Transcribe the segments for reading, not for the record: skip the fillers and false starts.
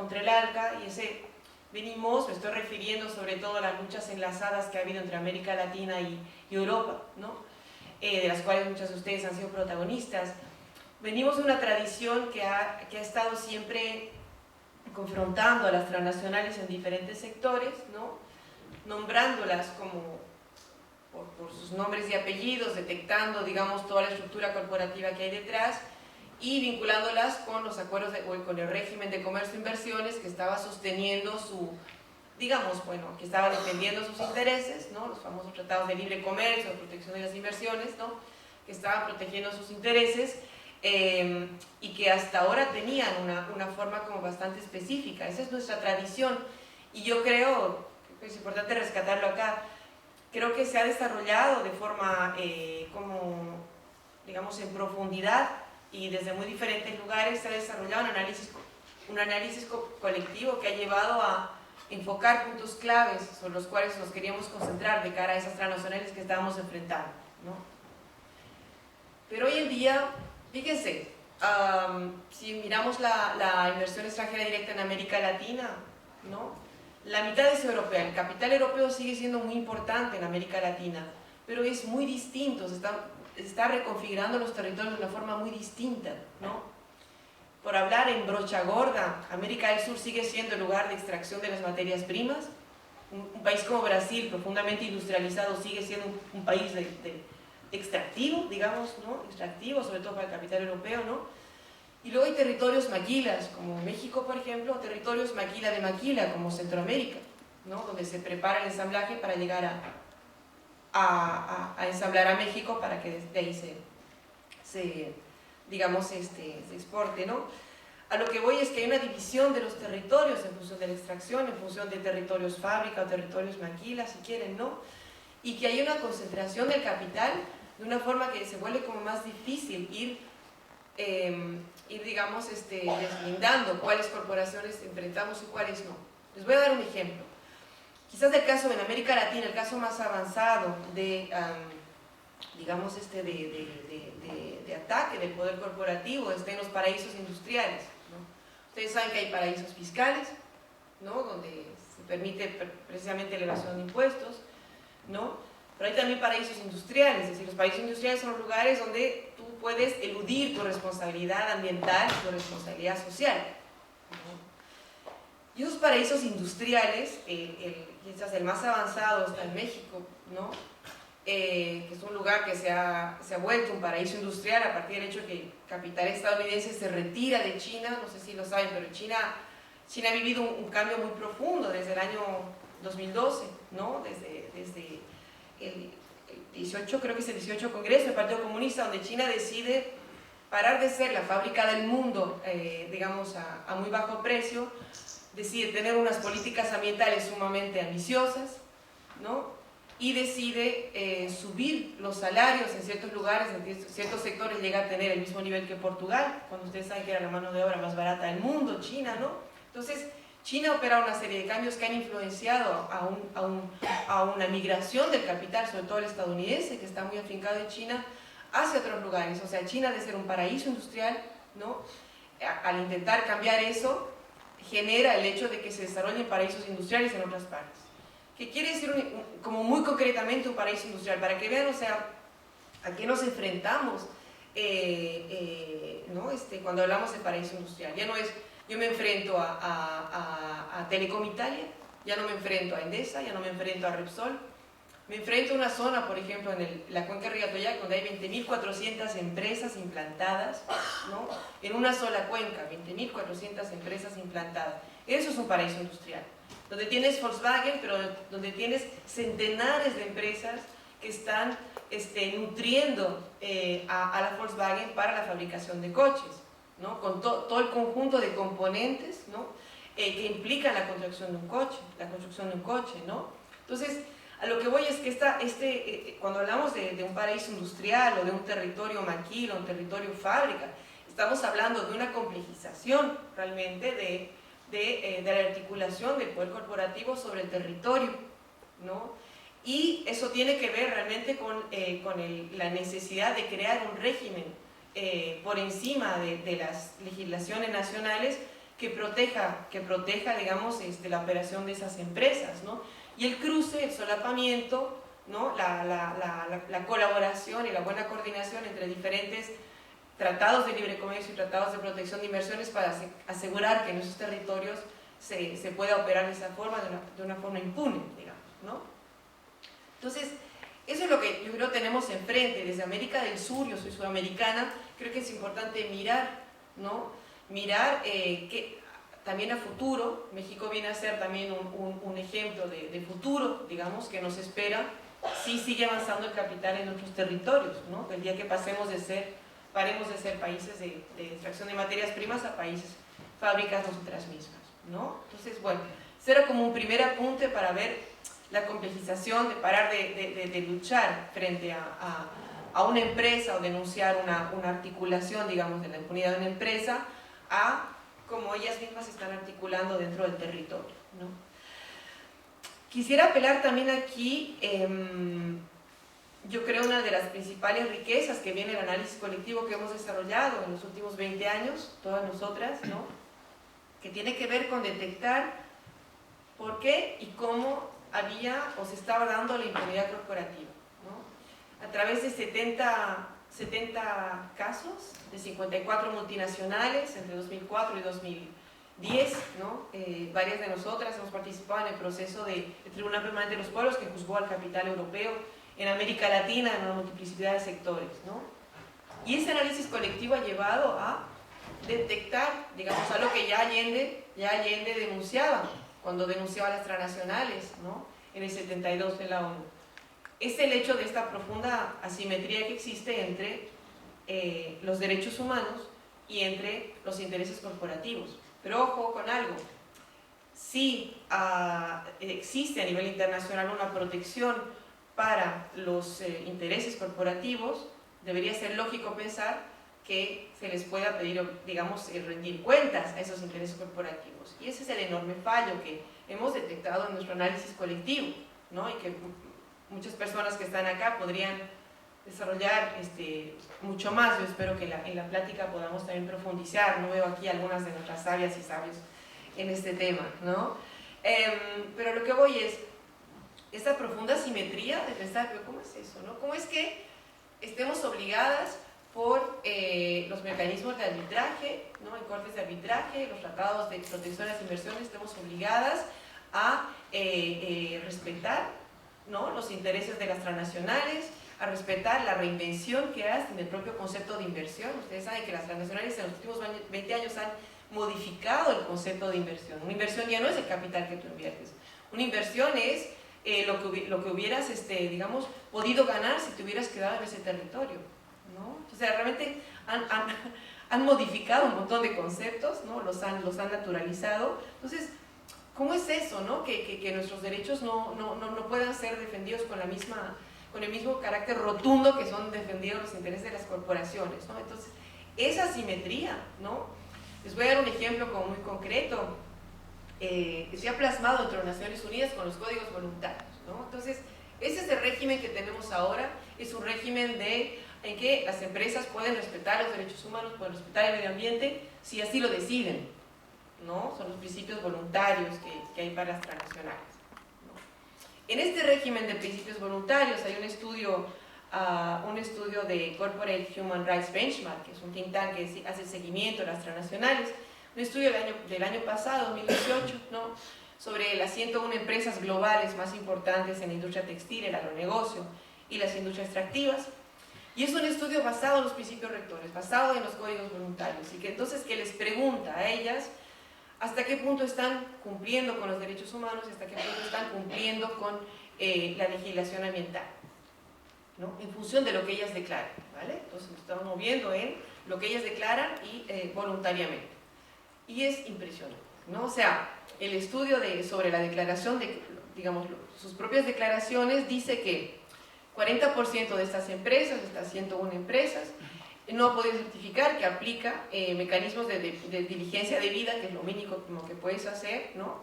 contra el ALCA, y ese venimos, me estoy refiriendo sobre todo a las luchas enlazadas que ha habido entre América Latina y Europa, ¿no? De las cuales muchas de ustedes han sido protagonistas. Venimos de una tradición que ha estado siempre confrontando a las transnacionales en diferentes sectores, ¿no? Nombrándolas como por sus nombres y apellidos, detectando, digamos, toda la estructura corporativa que hay detrás y vinculándolas con los acuerdos o con el régimen de comercio e inversiones que estaba sosteniendo su, digamos, bueno, que estaba defendiendo sus intereses, ¿no? Los famosos tratados de libre comercio, de protección de las inversiones, ¿no? Que estaban protegiendo sus intereses y que hasta ahora tenían una forma como bastante específica. Esa es nuestra tradición y yo creo que es importante rescatarlo acá. Creo que se ha desarrollado de forma como, digamos, en profundidad y desde muy diferentes lugares se ha desarrollado un análisis colectivo que ha llevado a enfocar puntos claves sobre los cuales nos queríamos concentrar de cara a esas transnacionales que estábamos enfrentando, ¿no? Pero hoy en día, fíjense, si miramos la inversión extranjera directa en América Latina, ¿no? La mitad es europea, el capital europeo sigue siendo muy importante en América Latina, pero es muy distinto, se está reconfigurando los territorios de una forma muy distinta, ¿no? Por hablar en brocha gorda, América del Sur sigue siendo el lugar de extracción de las materias primas. Un país como Brasil, profundamente industrializado, sigue siendo un país extractivo, digamos, ¿no? Extractivo, sobre todo para el capital europeo, ¿no? Y luego hay territorios maquilas, como México, por ejemplo, o territorios maquila de maquila, como Centroamérica, ¿no? Donde se prepara el ensamblaje para llegar a ensamblar a México para que de ahí digamos, se exporte, ¿no? A lo que voy es que hay una división de los territorios en función de la extracción, en función de territorios fábrica o territorios maquila, si quieren, ¿no? Y que hay una concentración del capital de una forma que se vuelve como más difícil ir digamos, deslindando cuáles corporaciones enfrentamos y cuáles no. Les voy a dar un ejemplo. Quizás el caso en América Latina, el caso más avanzado de, digamos, de ataque del poder corporativo está en los paraísos industriales, ¿no? Ustedes saben que hay paraísos fiscales, ¿no? Donde se permite precisamente elevación de impuestos, ¿no? Pero hay también paraísos industriales, es decir, los paraísos industriales son los lugares donde tú puedes eludir tu responsabilidad ambiental y tu responsabilidad social, ¿no? Y esos paraísos industriales, quizás el más avanzado está en México, ¿no? Que es un lugar que se ha vuelto un paraíso industrial a partir del hecho de que el capital estadounidense se retira de China, no sé si lo saben, pero China ha vivido un cambio muy profundo desde el año 2012, ¿no? Desde el 18, creo que es el 18 Congreso del Partido Comunista, donde China decide parar de ser la fábrica del mundo, digamos, a muy bajo precio, decide tener unas políticas ambientales sumamente ambiciosas, ¿no? Y decide subir los salarios en ciertos lugares, en ciertos sectores llega a tener el mismo nivel que Portugal, cuando ustedes saben que era la mano de obra más barata del mundo, China, ¿no? Entonces, China opera una serie de cambios que han influenciado a una migración del capital, sobre todo el estadounidense, que está muy afincado en China, hacia otros lugares. O sea, China, de ser un paraíso industrial, ¿no? Al intentar cambiar eso, genera el hecho de que se desarrollen paraísos industriales en otras partes. ¿Qué quiere decir como muy concretamente un paraíso industrial? Para que vean, o sea, a qué nos enfrentamos ¿no? Cuando hablamos de paraíso industrial. Ya no es, yo me enfrento a Telecom Italia, ya no me enfrento a Endesa, ya no me enfrento a Repsol, me enfrento a una zona, por ejemplo, en la cuenca de Río Atoyac, donde hay 20.400 empresas implantadas, ¿no? En una sola cuenca, 20.400 empresas implantadas. Eso es un paraíso industrial, donde tienes Volkswagen, pero donde tienes centenares de empresas que están nutriendo a la Volkswagen para la fabricación de coches, ¿no? Con todo el conjunto de componentes, ¿no? Que implican la construcción de un coche, ¿no? Entonces, a lo que voy es que cuando hablamos de un paraíso industrial o de un territorio maquila, un territorio fábrica, estamos hablando de una complejización realmente de la articulación del poder corporativo sobre el territorio, ¿no? Y eso tiene que ver realmente con la necesidad de crear un régimen por encima de las legislaciones nacionales que proteja digamos, la operación de esas empresas, ¿no? Y el cruce, el solapamiento, ¿no? La colaboración y la buena coordinación entre diferentes tratados de libre comercio y tratados de protección de inversiones para asegurar que en esos territorios se pueda operar de esa forma, de una forma impune, digamos, ¿no? Entonces, eso es lo que yo creo tenemos enfrente. Desde América del Sur, yo soy sudamericana, creo que es importante mirar, ¿no? Mirar que también a futuro, México viene a ser también un ejemplo de futuro, digamos, que nos espera si sigue avanzando el capital en nuestros territorios, ¿no? El día que paremos de ser países de extracción de materias primas a países fábricas nosotras mismas, ¿no? Entonces, bueno, ese era como un primer apunte para ver la complejización de parar de luchar frente a una empresa o denunciar una articulación, digamos, de la impunidad de una empresa a como ellas mismas se están articulando dentro del territorio, ¿no? Quisiera apelar también aquí, yo creo una de las principales riquezas que viene el análisis colectivo que hemos desarrollado en los últimos 20 años, todas nosotras, ¿no? Que tiene que ver con detectar por qué y cómo había o se estaba dando la impunidad corporativa, ¿no? A través de 70 casos de 54 multinacionales entre 2004 y 2010, ¿no? Varias de nosotras hemos participado en el proceso del Tribunal Permanente de los Pueblos que juzgó al capital europeo en América Latina en una multiplicidad de sectores, ¿no? Y ese análisis colectivo ha llevado a detectar, digamos, algo que ya Allende denunciaba cuando denunciaba a las transnacionales, ¿no? En el 72 de la ONU. Es el hecho de esta profunda asimetría que existe entre los derechos humanos y entre los intereses corporativos. Pero ojo con algo, si existe a nivel internacional una protección para los intereses corporativos, debería ser lógico pensar que se les pueda pedir, digamos, rendir cuentas a esos intereses corporativos. Y ese es el enorme fallo que hemos detectado en nuestro análisis colectivo, ¿no? Y que muchas personas que están acá podrían desarrollar mucho más. Yo espero que en la plática podamos también profundizar. No veo aquí algunas de nuestras sabias y sabios en este tema, ¿no? Pero lo que voy es esta profunda asimetría de pensar, pero ¿cómo es eso, no? ¿Cómo es que estemos obligadas por los mecanismos de arbitraje, ¿no? En cortes de arbitraje, los tratados de protección a las inversiones, estemos obligadas a respetar, ¿no? Los intereses de las transnacionales, a respetar la reinvención que hacen del propio concepto de inversión? Ustedes saben que las transnacionales en los últimos 20 años han modificado el concepto de inversión. Una inversión ya no es el capital que tú inviertes. Una inversión es lo que hubieras, digamos, podido ganar si te hubieras quedado en ese territorio, ¿no? O sea, realmente han modificado un montón de conceptos, ¿no? Los han naturalizado. Entonces, ¿cómo es eso, no? Que nuestros derechos no puedan ser defendidos con el mismo carácter rotundo que son defendidos los intereses de las corporaciones, ¿no? Entonces, esa asimetría, ¿no? Les voy a dar un ejemplo como muy concreto, que se ha plasmado entre las Naciones Unidas con los códigos voluntarios, ¿no? Entonces, ese es el régimen que tenemos ahora, es un régimen en que las empresas pueden respetar los derechos humanos, pueden respetar el medio ambiente, si así lo deciden, ¿no? Son los principios voluntarios que hay para las transnacionales, ¿no? En este régimen de principios voluntarios hay un estudio de Corporate Human Rights Benchmark, que es un think tank que hace el seguimiento de las transnacionales, un estudio del año pasado, 2018, ¿no? Sobre las 101 empresas globales más importantes en la industria textil, el agronegocio y las industrias extractivas. Y es un estudio basado en los principios rectores, basado en los códigos voluntarios, y que entonces que les pregunta a ellas hasta qué punto están cumpliendo con los derechos humanos y hasta qué punto están cumpliendo con la legislación ambiental, ¿no? En función de lo que ellas declaran, ¿vale? Entonces nos estamos moviendo en lo que ellas declaran y voluntariamente. Y es impresionante, ¿no? O sea, el estudio sobre la declaración, digamos, sus propias declaraciones, dice que 40% de estas empresas, de estas 101 empresas, no ha podido certificar que aplica mecanismos de diligencia debida, que es lo mínimo que puedes hacer, ¿no?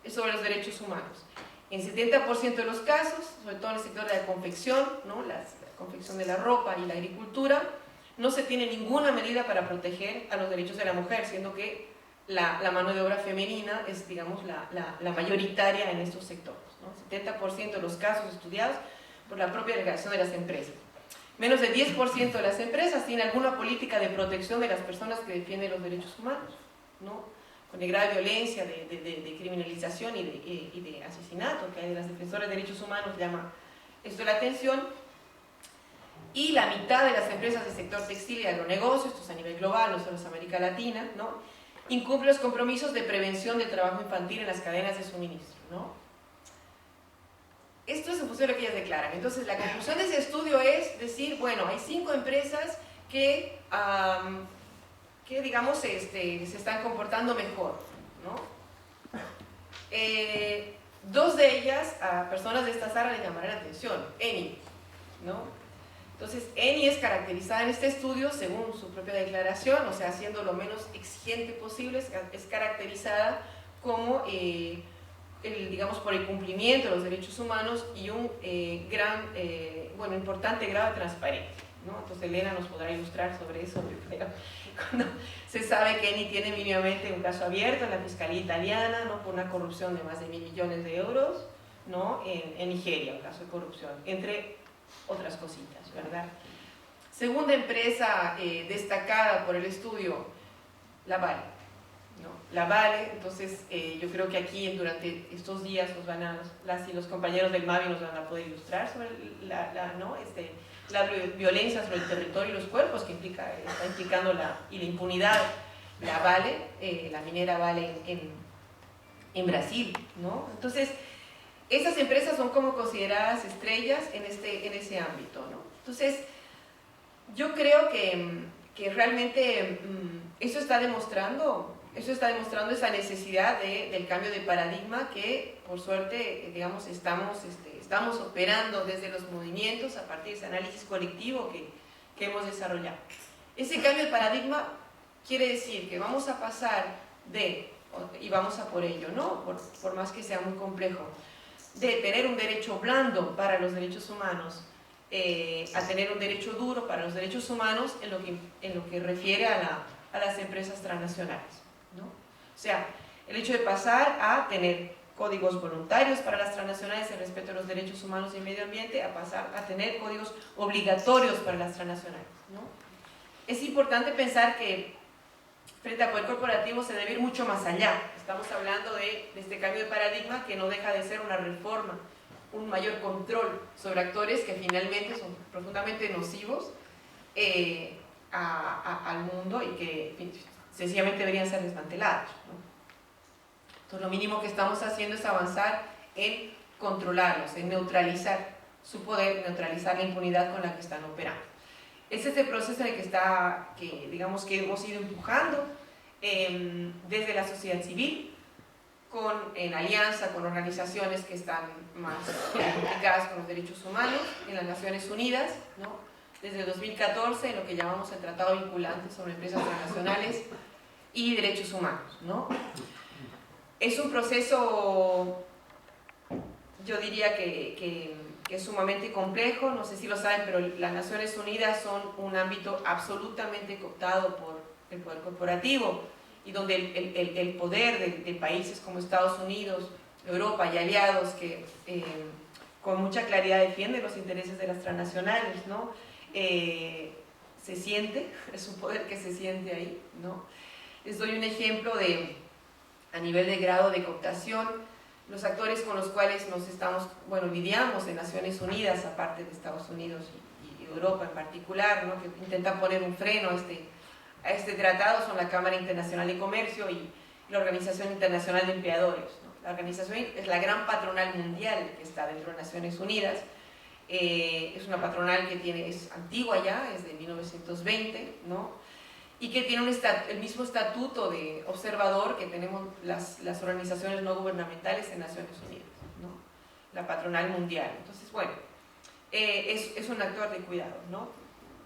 Sobre los derechos humanos. En 70% de los casos, sobre todo en el sector de la confección, ¿no? La confección de la ropa y la agricultura, no se tiene ninguna medida para proteger a los derechos de la mujer, siendo que la mano de obra femenina es, digamos, la mayoritaria en estos sectores, ¿no? 70% de los casos estudiados por la propia delegación de las empresas. Menos del 10% de las empresas tienen alguna política de protección de las personas que defienden los derechos humanos, ¿no? Con el grado de violencia, de criminalización y de asesinato que hay de las defensoras de derechos humanos, llama esto la atención. Y la mitad de las empresas del sector textil y agronegocio, esto es a nivel global, no solo es América Latina, ¿no?, incumple los compromisos de prevención del trabajo infantil en las cadenas de suministro, ¿no? Esto es en función de lo que ellas declaran. Entonces, la conclusión de ese estudio es decir, bueno, hay 5 empresas que digamos, se están comportando mejor, ¿no? 2 de ellas, a personas de esta sala les llamarán la atención. Eni, ¿no? Entonces, Eni es caracterizada en este estudio, según su propia declaración, o sea, siendo lo menos exigente posible, es caracterizada como, digamos, por el cumplimiento de los derechos humanos y un importante grado de transparencia, ¿no? Entonces, Elena nos podrá ilustrar sobre eso, pero cuando se sabe que Eni tiene mínimamente un caso abierto en la Fiscalía Italiana, ¿no?, por una corrupción de más de 1.000 millones de euros, ¿no?, en Nigeria, un caso de corrupción, entre otras cositas, ¿verdad? Segunda empresa destacada por el estudio, la Vale, ¿no? La Vale. Entonces, yo creo que aquí durante estos días las y los compañeros del MAVI nos van a poder ilustrar sobre la violencia sobre el territorio y los cuerpos que está implicando la impunidad, la Vale, la minera Vale en Brasil, ¿no? Entonces, esas empresas son como consideradas estrellas en ese ámbito, ¿no? Entonces, yo creo que realmente eso está demostrando esa necesidad del cambio de paradigma que, por suerte, digamos, estamos operando desde los movimientos a partir de ese análisis colectivo que hemos desarrollado. Ese cambio de paradigma quiere decir que vamos a pasar y vamos a por ello, ¿no?, por más que sea muy complejo, de tener un derecho blando para los derechos humanos a tener un derecho duro para los derechos humanos en lo que refiere a las empresas transnacionales, ¿no? O sea, el hecho de pasar a tener códigos voluntarios para las transnacionales en respeto a los derechos humanos y el medio ambiente, a pasar a tener códigos obligatorios para las transnacionales, ¿no? Es importante pensar que frente al poder corporativo se debe ir mucho más allá. Estamos hablando de este cambio de paradigma que no deja de ser una reforma, un mayor control sobre actores que finalmente son profundamente nocivos al mundo y que sencillamente deberían ser desmantelados, ¿no? Entonces, lo mínimo que estamos haciendo es avanzar en controlarlos, en neutralizar su poder, neutralizar la impunidad con la que están operando. Ese es el proceso en el que digamos que hemos ido empujando desde la sociedad civil, en alianza con organizaciones que están más implicadas con los derechos humanos, en las Naciones Unidas, ¿no?, desde 2014, en lo que llamamos el Tratado Vinculante sobre Empresas Transnacionales y Derechos Humanos, ¿no? Es un proceso, yo diría que es sumamente complejo. No sé si lo saben, pero las Naciones Unidas son un ámbito absolutamente cooptado por el poder corporativo y donde el poder de países como Estados Unidos, Europa y aliados que con mucha claridad defienden los intereses de las transnacionales, ¿no?, se siente, es un poder que se siente ahí, ¿no? Les doy un ejemplo a nivel de grado de cooptación. Los actores con los cuales lidiamos en Naciones Unidas, aparte de Estados Unidos y Europa en particular, ¿no?, que intentan poner un freno a este tratado, son la Cámara Internacional de Comercio y la Organización Internacional de Empleadores, ¿no? La organización es la gran patronal mundial que está dentro de Naciones Unidas. Es una patronal que es antigua ya, es de 1920, ¿no?, y que tiene el mismo estatuto de observador que tenemos las organizaciones no gubernamentales en Naciones Unidas, ¿no?, la patronal mundial. Entonces, bueno, es un actor de cuidado, ¿no?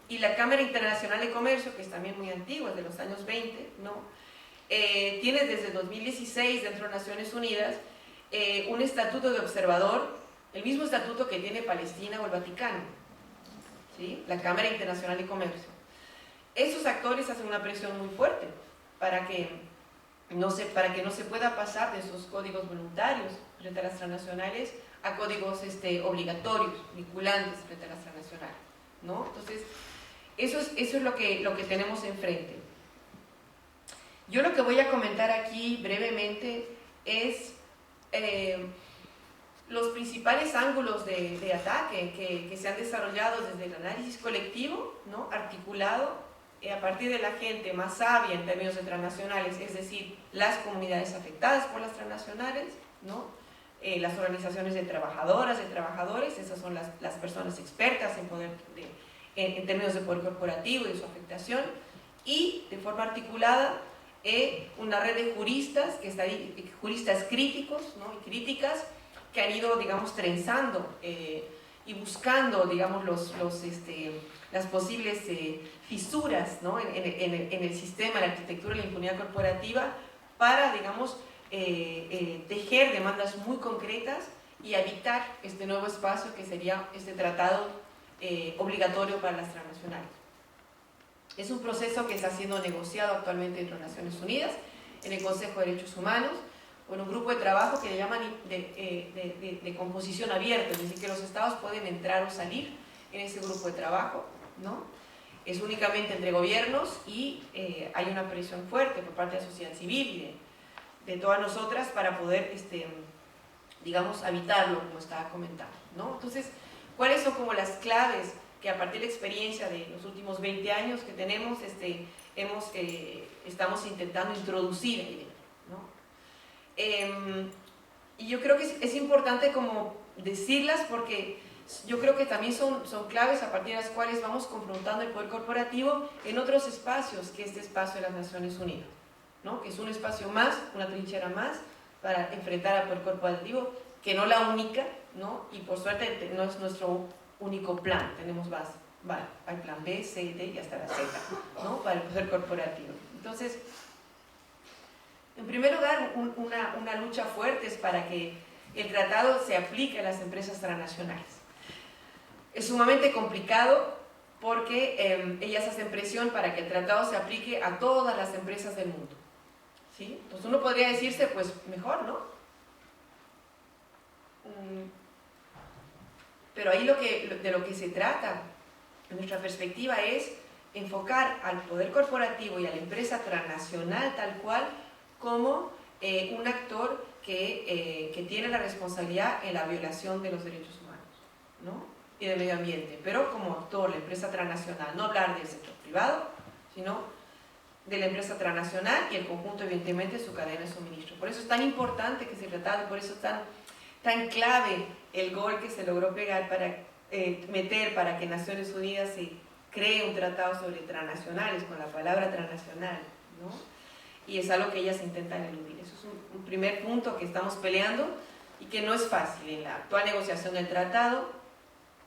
Y la Cámara Internacional de Comercio, que es también muy antigua, es de los años 20, ¿no?, tiene desde 2016 dentro de Naciones Unidas un estatuto de observador, el mismo estatuto que tiene Palestina o el Vaticano, ¿sí?, la Cámara Internacional de Comercio. Esos actores hacen una presión muy fuerte para que para que no se pueda pasar de esos códigos voluntarios frente a las transnacionales a códigos obligatorios, vinculantes frente a las transnacionales, ¿no? Entonces, eso es lo que tenemos enfrente. Yo lo que voy a comentar aquí brevemente es los principales ángulos de ataque que se han desarrollado desde el análisis colectivo, ¿no? Articulado a partir de la gente más sabia en términos de transnacionales, es decir, las comunidades afectadas por las transnacionales, ¿no? Las organizaciones de trabajadoras, de trabajadores, esas son las personas expertas en términos de poder corporativo y de su afectación, y de forma articulada una red de juristas, juristas críticos, ¿no? Y críticas que han ido, digamos, trenzando y buscando, digamos, las posibles fisuras, ¿no? en el sistema, en la arquitectura de la impunidad corporativa para, digamos, tejer demandas muy concretas y habitar este nuevo espacio que sería este tratado obligatorio para las transnacionales. Es un proceso que está siendo negociado actualmente entre Naciones Unidas, en el Consejo de Derechos Humanos, con un grupo de trabajo que le llaman de composición abierta, es decir, que los estados pueden entrar o salir en ese grupo de trabajo, ¿no? Es únicamente entre gobiernos y hay una presión fuerte por parte de la sociedad civil y de todas nosotras para poder, digamos, habitarlo, como estaba comentando, ¿no? Entonces, ¿cuáles son como las claves que a partir de la experiencia de los últimos 20 años que tenemos, estamos intentando introducir ahí dentro, ¿no? Y yo creo que es importante como decirlas porque yo creo que también son claves a partir de las cuales vamos confrontando el poder corporativo en otros espacios que este espacio de las Naciones Unidas, ¿no? Que es un espacio más, una trinchera más para enfrentar al poder corporativo, que no la única, ¿no? Y por suerte no es nuestro único plan, tenemos más, hay plan B, C, D y hasta la Z, ¿no? Para el poder corporativo. Entonces, en primer lugar, una lucha fuerte es para que el tratado se aplique a las empresas transnacionales. Es sumamente complicado porque ellas hacen presión para que el tratado se aplique a todas las empresas del mundo, ¿sí? Entonces uno podría decirse, pues mejor, ¿no? Pero ahí de lo que se trata, en nuestra perspectiva, es enfocar al poder corporativo y a la empresa transnacional tal cual como un actor que tiene la responsabilidad en la violación de los derechos humanos, ¿no? Y del medio ambiente, pero como actor, la empresa transnacional, no hablar del sector privado, sino de la empresa transnacional y el conjunto, evidentemente, de su cadena de suministro. Por eso es tan importante que se tratado, por eso es tan clave el gol que se logró pegar para meter para que Naciones Unidas se cree un tratado sobre transnacionales, con la palabra transnacional, ¿no? Y es algo que ellas intentan eludir. Eso es un primer punto que estamos peleando y que no es fácil. En la actual negociación del tratado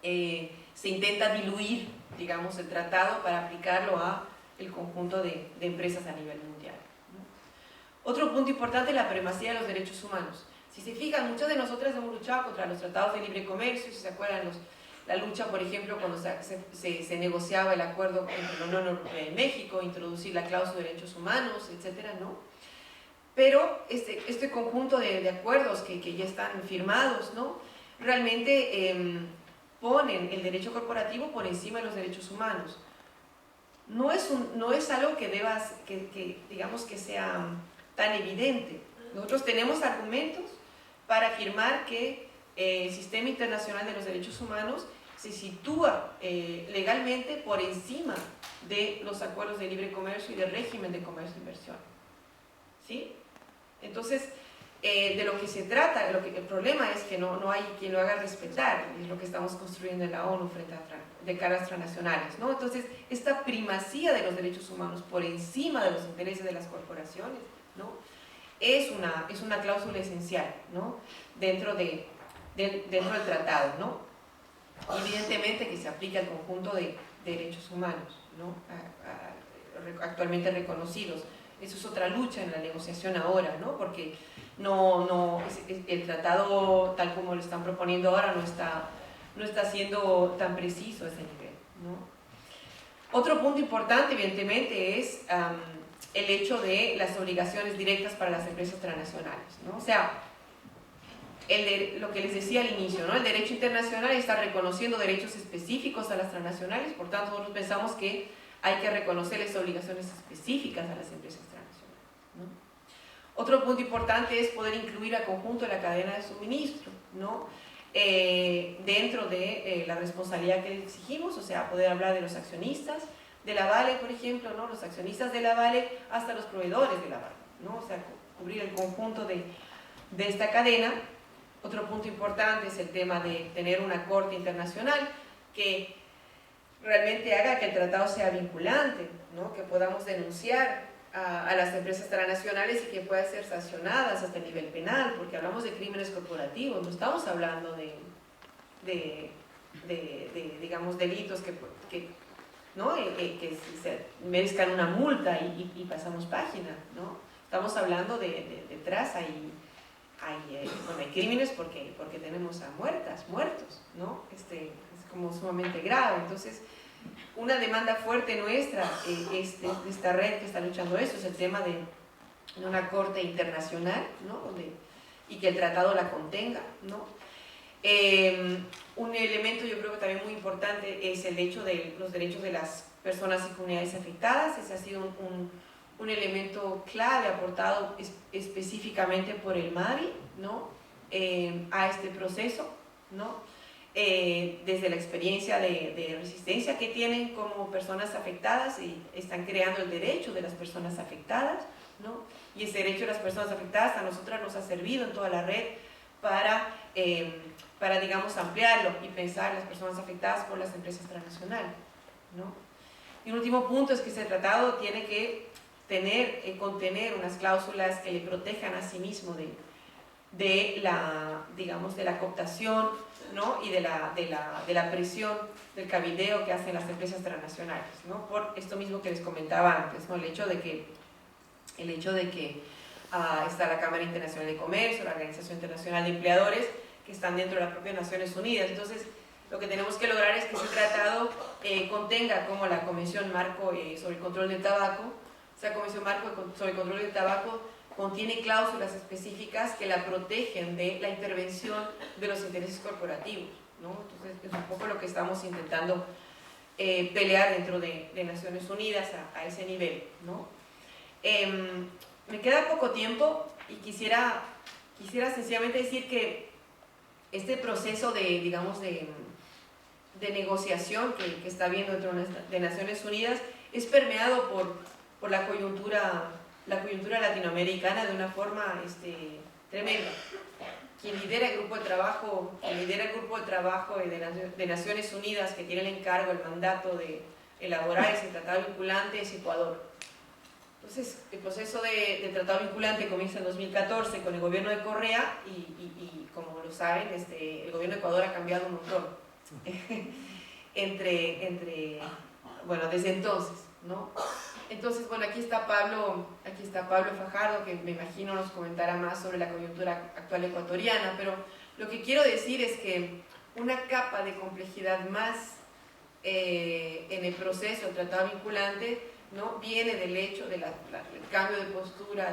se intenta diluir, digamos, el tratado para aplicarlo a el conjunto de empresas a nivel mundial, ¿no? Otro punto importante es la primacía de los derechos humanos. Si se fijan, muchas de nosotras hemos luchado contra los tratados de libre comercio, si se acuerdan, la lucha, por ejemplo, cuando se negociaba el acuerdo entre la Unión Europea y México, introducir la cláusula de derechos humanos, etcétera, ¿no? Pero este conjunto de acuerdos que ya están firmados, ¿no? Realmente ponen el derecho corporativo por encima de los derechos humanos. No es algo que digamos que sea tan evidente. Nosotros tenemos argumentos para afirmar que el sistema internacional de los derechos humanos se sitúa legalmente por encima de los acuerdos de libre comercio y del régimen de comercio e inversión, ¿sí? Entonces, de lo que se trata, el problema es que no hay quien lo haga respetar, es lo que estamos construyendo en la ONU frente de caras transnacionales, ¿no? Entonces, esta primacía de los derechos humanos por encima de los intereses de las corporaciones, ¿no? Es una cláusula esencial, ¿no? Dentro del tratado, ¿no? Evidentemente que se aplica al conjunto de derechos humanos, ¿no? Actualmente reconocidos. Eso es otra lucha en la negociación ahora, ¿no? Porque el tratado tal como lo están proponiendo ahora no está siendo tan preciso a ese nivel, ¿no? Otro punto importante, evidentemente, es el hecho de las obligaciones directas para las empresas transnacionales, ¿no? O sea, lo que les decía al inicio, ¿no? El derecho internacional está reconociendo derechos específicos a las transnacionales, por tanto nosotros pensamos que hay que reconocerles obligaciones específicas a las empresas transnacionales, ¿no? Otro punto importante es poder incluir al conjunto de la cadena de suministro, ¿no? Dentro de la responsabilidad que exigimos, o sea, poder hablar de los accionistas de la Vale, por ejemplo, ¿no? Los accionistas de la Vale hasta los proveedores de la Vale, ¿no? O sea, cubrir el conjunto de esta cadena. Otro punto importante es el tema de tener una corte internacional que realmente haga que el tratado sea vinculante, ¿no? Que podamos denunciar a las empresas transnacionales y que puedan ser sancionadas hasta el nivel penal, porque hablamos de crímenes corporativos, no estamos hablando de digamos, delitos ¿no? que se merezcan una multa y pasamos página, ¿no? Estamos hablando detrás hay crímenes porque tenemos a muertos, ¿no? Es como sumamente grave. Entonces, una demanda fuerte nuestra de esta red que está luchando esto es el tema de una corte internacional, ¿no? Y que el tratado la contenga, ¿no? Un elemento yo creo que también muy importante es el hecho de los derechos de las personas y comunidades afectadas. Ese ha sido un elemento clave aportado específicamente por el MAVI, ¿no? A este proceso, ¿no? Desde la experiencia de resistencia que tienen como personas afectadas y están creando el derecho de las personas afectadas, ¿no? Y ese derecho de las personas afectadas a nosotras nos ha servido en toda la red para digamos, ampliarlo y pensar las personas afectadas por las empresas transnacionales, ¿no? Y un último punto es que ese tratado tiene que contener unas cláusulas que le protejan a sí mismo de la cooptación, ¿no? Y de la presión del cabildeo que hacen las empresas transnacionales, ¿no? Por esto mismo que les comentaba antes, ¿no? El hecho de que está la Cámara Internacional de Comercio, la Organización Internacional de Empleadores, que están dentro de las propias Naciones Unidas. Entonces, lo que tenemos que lograr es que ese tratado contenga como la Convención Marco sobre el Control del Tabaco. Esa Convención Marco sobre el Control del Tabaco contiene cláusulas específicas que la protegen de la intervención de los intereses corporativos, ¿no? Entonces, es un poco lo que estamos intentando pelear dentro de Naciones Unidas a ese nivel, ¿no? Me queda poco tiempo y quisiera sencillamente decir que este proceso de negociación que está habiendo dentro de Naciones Unidas es permeado por la coyuntura latinoamericana de una forma tremenda. Quien lidera el grupo de trabajo de Naciones Unidas, que tiene el encargo, el mandato de elaborar ese tratado vinculante, es Ecuador. Entonces, el proceso de tratado vinculante comienza en 2014 con el gobierno de Correa y como lo saben, el gobierno de Ecuador ha cambiado un montón desde entonces, ¿no? Entonces, bueno, aquí está Pablo Fajardo, que me imagino nos comentará más sobre la coyuntura actual ecuatoriana, pero lo que quiero decir es que una capa de complejidad más en el proceso del tratado vinculante, ¿no? Viene del hecho del cambio de postura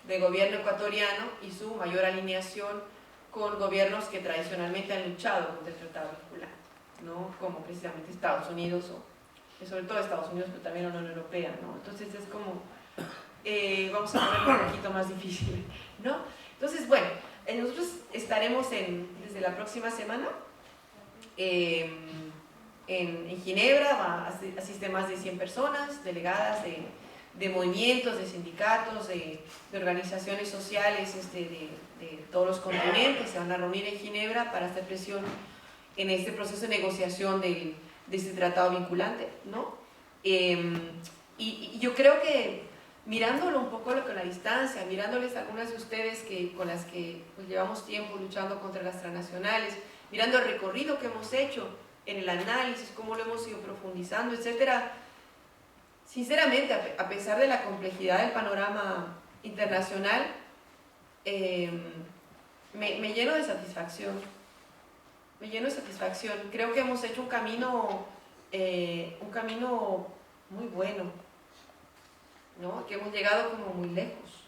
del gobierno ecuatoriano y su mayor alineación con gobiernos que tradicionalmente han luchado contra el tratado vinculante, ¿no? Como precisamente Estados Unidos, sobre todo Estados Unidos, pero también la Unión Europea, ¿no? Entonces es como, vamos a ponerlo un poquito más difícil, ¿no? Entonces, bueno, nosotros estaremos desde la próxima semana en Ginebra. Asisten más de 100 personas, delegadas de movimientos, de sindicatos, de organizaciones sociales de todos los continentes. Se van a reunir en Ginebra para hacer presión en este proceso de negociación de este tratado vinculante, ¿no? Y yo creo que mirándolo un poco con la distancia, mirándoles a algunas de ustedes con las que pues, llevamos tiempo luchando contra las transnacionales, mirando el recorrido que hemos hecho en el análisis, cómo lo hemos ido profundizando, etcétera. Sinceramente, a pesar de la complejidad del panorama internacional, me lleno de satisfacción. Creo que hemos hecho un camino muy bueno, ¿no? Que hemos llegado como muy lejos.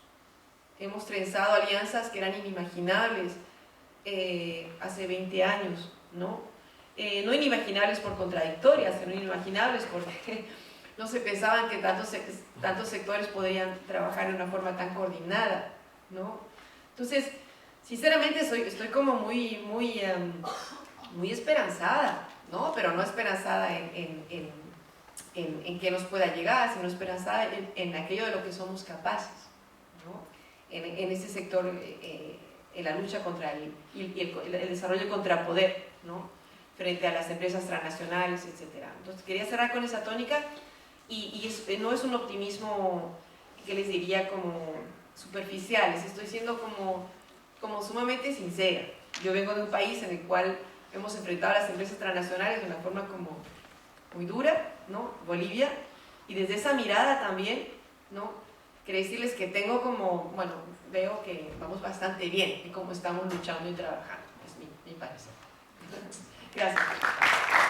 Hemos trenzado alianzas que eran inimaginables hace 20 años, ¿no? No inimaginables por contradictorias, sino inimaginables porque no se pensaban que tantos sectores podrían trabajar de una forma tan coordinada, ¿no? Entonces, sinceramente estoy como muy esperanzada, ¿no? Pero no esperanzada en que nos pueda llegar, sino esperanzada en aquello de lo que somos capaces, ¿no? En ese sector, en la lucha contra el desarrollo contrapoder, ¿no? Frente a las empresas transnacionales, etc. Entonces quería cerrar con esa tónica no es un optimismo que les diría como superficial, estoy siendo como sumamente sincera. Yo vengo de un país en el cual hemos enfrentado a las empresas transnacionales de una forma como muy dura, ¿no? Bolivia, y desde esa mirada también, ¿no? Quería decirles que tengo como, bueno, veo que vamos bastante bien y cómo estamos luchando y trabajando, es mi parecer. Gracias.